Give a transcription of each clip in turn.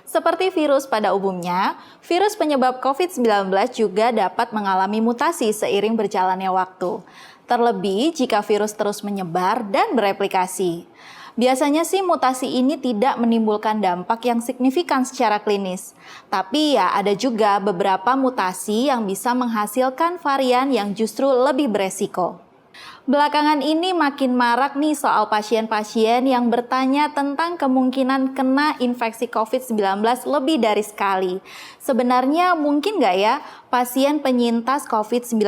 Seperti virus pada umumnya, virus penyebab COVID-19 juga dapat mengalami mutasi seiring berjalannya waktu. Terlebih jika virus terus menyebar dan bereplikasi. Biasanya sih mutasi ini tidak menimbulkan dampak yang signifikan secara klinis. Tapi ya ada juga beberapa mutasi yang bisa menghasilkan varian yang justru lebih beresiko. Belakangan ini makin marak nih soal pasien-pasien yang bertanya tentang kemungkinan kena infeksi COVID-19 lebih dari sekali. Sebenarnya mungkin nggak ya pasien penyintas COVID-19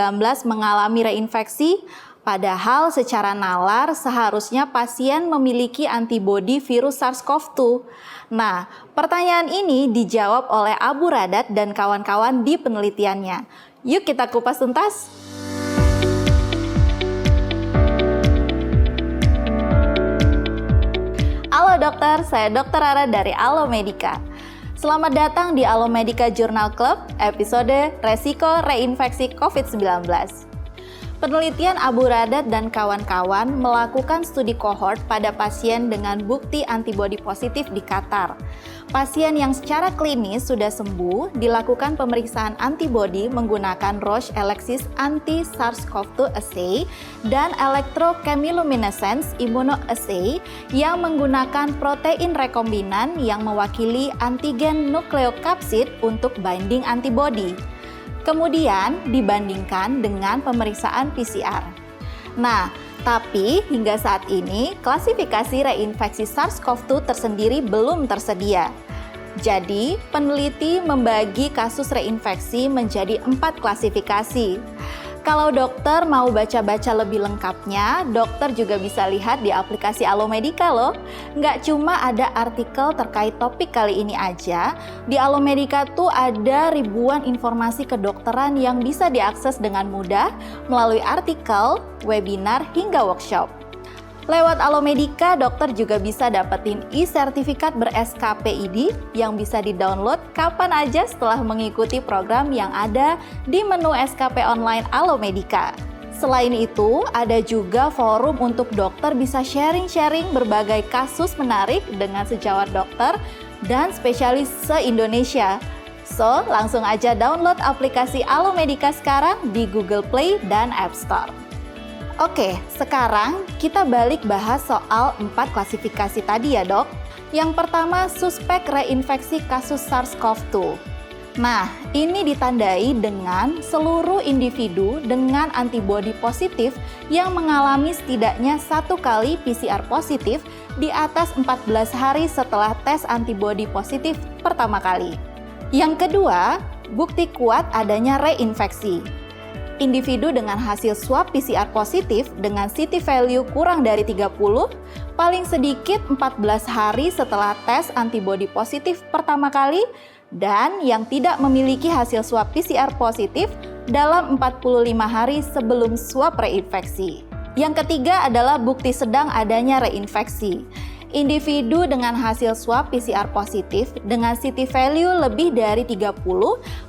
mengalami reinfeksi? Padahal secara nalar seharusnya pasien memiliki antibodi virus SARS-CoV-2. Nah, pertanyaan ini dijawab oleh Abu Radat dan kawan-kawan di penelitiannya. Yuk kita kupas tuntas. Halo dokter, saya Dr. Rara dari Alomedica. Selamat datang di Alomedica Journal Club, episode Resiko Reinfeksi COVID-19. Penelitian Abu Radat dan kawan-kawan melakukan studi kohort pada pasien dengan bukti antibodi positif di Qatar. Pasien yang secara klinis sudah sembuh dilakukan pemeriksaan antibodi menggunakan Roche Elexys Anti-SARS-CoV-2 Assay dan Electrochemiluminescence Immunoassay yang menggunakan protein rekombinan yang mewakili antigen nukleokapsid untuk binding antibodi. Kemudian dibandingkan dengan pemeriksaan PCR. Nah, tapi hingga saat ini klasifikasi reinfeksi SARS-CoV-2 tersendiri belum tersedia. Jadi, peneliti membagi kasus reinfeksi menjadi 4 klasifikasi. Kalau dokter mau baca-baca lebih lengkapnya, dokter juga bisa lihat di aplikasi Alomedica loh. Nggak cuma ada artikel terkait topik kali ini aja, di Alomedica tuh ada ribuan informasi kedokteran yang bisa diakses dengan mudah melalui artikel, webinar, hingga workshop. Lewat Alomedica, dokter juga bisa dapetin e-sertifikat ber-SKPID yang bisa di-download kapan aja setelah mengikuti program yang ada di menu SKP online Alomedica. Selain itu, ada juga forum untuk dokter bisa sharing-sharing berbagai kasus menarik dengan sejawat dokter dan spesialis se-Indonesia. So, langsung aja download aplikasi Alomedica sekarang di Google Play dan App Store. Oke, sekarang kita balik bahas soal 4 klasifikasi tadi ya dok. Yang pertama, suspek reinfeksi kasus SARS-CoV-2. Nah, ini ditandai dengan seluruh individu dengan antibodi positif yang mengalami setidaknya 1 kali PCR positif di atas 14 hari setelah tes antibodi positif pertama kali. Yang kedua, bukti kuat adanya reinfeksi. Individu dengan hasil swab PCR positif dengan CT value kurang dari 30, paling sedikit 14 hari setelah tes antibodi positif pertama kali, dan yang tidak memiliki hasil swab PCR positif dalam 45 hari sebelum swab reinfeksi. Yang ketiga adalah bukti sedang adanya reinfeksi. Individu dengan hasil swab PCR positif dengan CT value lebih dari 30,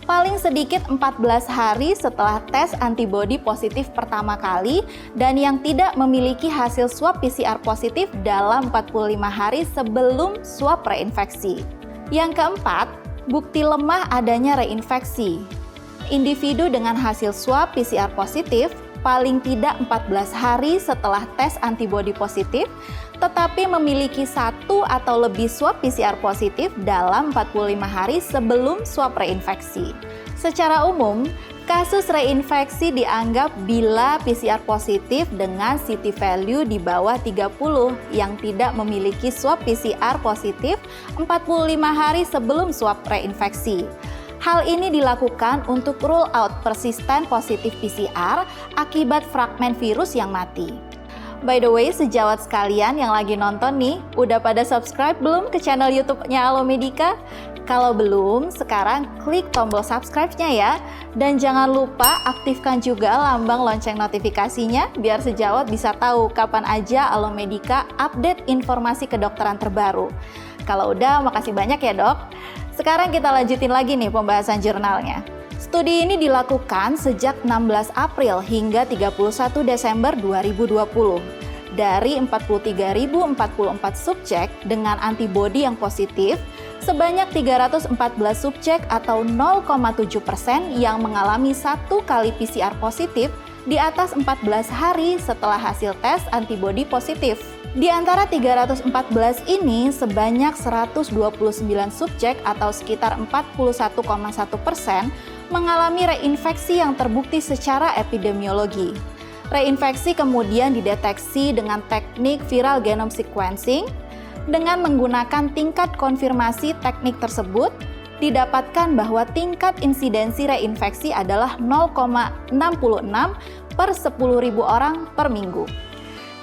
paling sedikit 14 hari setelah tes antibodi positif pertama kali, dan yang tidak memiliki hasil swab PCR positif dalam 45 hari sebelum swab reinfeksi. Yang keempat, bukti lemah adanya reinfeksi. Individu dengan hasil swab PCR positif paling tidak 14 hari setelah tes antibodi positif, tetapi memiliki 1 atau lebih swab PCR positif dalam 45 hari sebelum swab reinfeksi. Secara umum, kasus reinfeksi dianggap bila PCR positif dengan CT value di bawah 30 yang tidak memiliki swab PCR positif 45 hari sebelum swab reinfeksi. Hal ini dilakukan untuk rule out persisten positif PCR akibat fragmen virus yang mati. By the way, sejawat sekalian yang lagi nonton nih, udah pada subscribe belum ke channel YouTube-nya Alomedica? Kalau belum, sekarang klik tombol subscribe-nya ya. Dan jangan lupa aktifkan juga lambang lonceng notifikasinya biar sejawat bisa tahu kapan aja Alomedica update informasi kedokteran terbaru. Kalau udah, makasih banyak ya dok. Sekarang kita lanjutin lagi nih pembahasan jurnalnya. Studi ini dilakukan sejak 16 April hingga 31 Desember 2020 dari 43.044 subjek dengan antibodi yang positif sebanyak 314 subjek atau 0,7% yang mengalami 1 kali PCR positif di atas 14 hari setelah hasil tes antibodi positif. Di antara 314 ini, sebanyak 129 subjek atau sekitar 41,1% mengalami reinfeksi yang terbukti secara epidemiologi. Reinfeksi kemudian dideteksi dengan teknik viral genome sequencing. Dengan menggunakan tingkat konfirmasi teknik tersebut, didapatkan bahwa tingkat insidensi reinfeksi adalah 0,66 per 10.000 orang per minggu.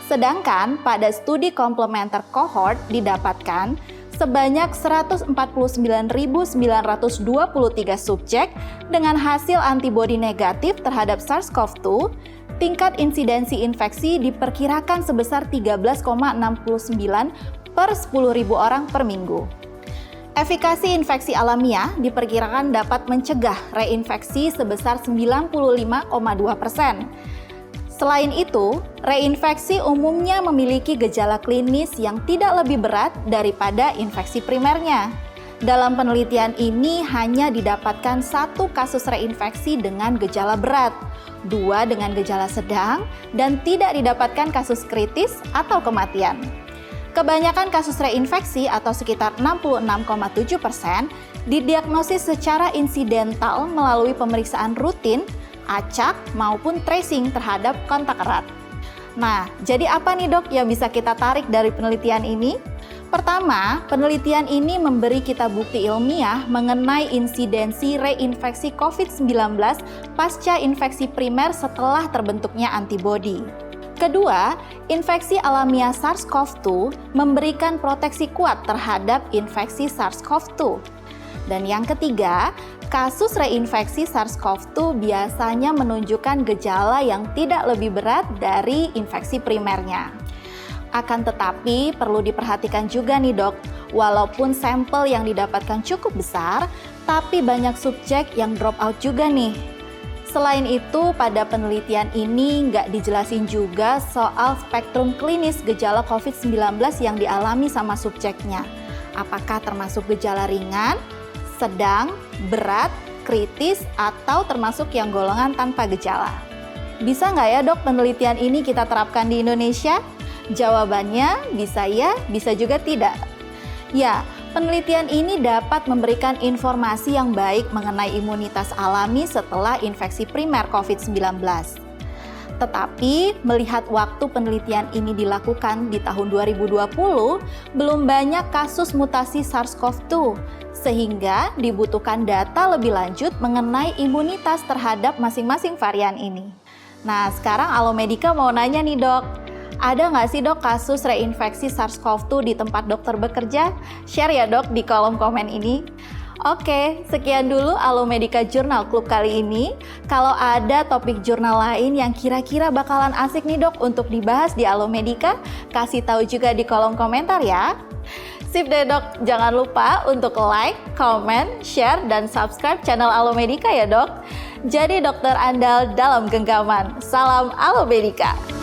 Sedangkan pada studi komplementer cohort didapatkan sebanyak 149.923 subjek dengan hasil antibodi negatif terhadap SARS-CoV-2, tingkat insidensi infeksi diperkirakan sebesar 13,69 per 10.000 orang per minggu. Efikasi infeksi alamiah diperkirakan dapat mencegah reinfeksi sebesar 95,2%. Selain itu, reinfeksi umumnya memiliki gejala klinis yang tidak lebih berat daripada infeksi primernya. Dalam penelitian ini hanya didapatkan 1 kasus reinfeksi dengan gejala berat, 2 dengan gejala sedang, dan tidak didapatkan kasus kritis atau kematian. Kebanyakan kasus reinfeksi atau sekitar 66,7% didiagnosis secara insidental melalui pemeriksaan rutin, acak, maupun tracing terhadap kontak erat. Nah, jadi apa nih dok yang bisa kita tarik dari penelitian ini? Pertama, penelitian ini memberi kita bukti ilmiah mengenai insidensi reinfeksi COVID-19 pasca infeksi primer setelah terbentuknya antibodi. Kedua, infeksi alamiah SARS-CoV-2 memberikan proteksi kuat terhadap infeksi SARS-CoV-2. Dan yang ketiga, kasus reinfeksi SARS-CoV-2 biasanya menunjukkan gejala yang tidak lebih berat dari infeksi primernya. Akan tetapi, perlu diperhatikan juga nih dok, walaupun sampel yang didapatkan cukup besar, tapi banyak subjek yang drop out juga nih. Selain itu, pada penelitian ini nggak dijelasin juga soal spektrum klinis gejala COVID-19 yang dialami sama subjeknya. Apakah termasuk gejala ringan, sedang, berat, kritis, atau termasuk yang golongan tanpa gejala? Bisa nggak ya dok penelitian ini kita terapkan di Indonesia? Jawabannya bisa ya, bisa juga tidak. Ya, penelitian ini dapat memberikan informasi yang baik mengenai imunitas alami setelah infeksi primer COVID-19. Tetapi, melihat waktu penelitian ini dilakukan di tahun 2020, belum banyak kasus mutasi SARS-CoV-2, sehingga dibutuhkan data lebih lanjut mengenai imunitas terhadap masing-masing varian ini. Nah, sekarang Alomedica mau nanya nih dok, ada nggak sih dok kasus reinfeksi SARS-CoV-2 di tempat dokter bekerja? Share ya dok di kolom komen ini. Oke, sekian dulu Alomedica Journal Club kali ini. Kalau ada topik jurnal lain yang kira-kira bakalan asik nih dok untuk dibahas di Alomedica, kasih tahu juga di kolom komentar ya. Sip deh dok, jangan lupa untuk like, comment, share, dan subscribe channel Alomedica ya dok. Jadi dokter andal dalam genggaman. Salam Alomedica.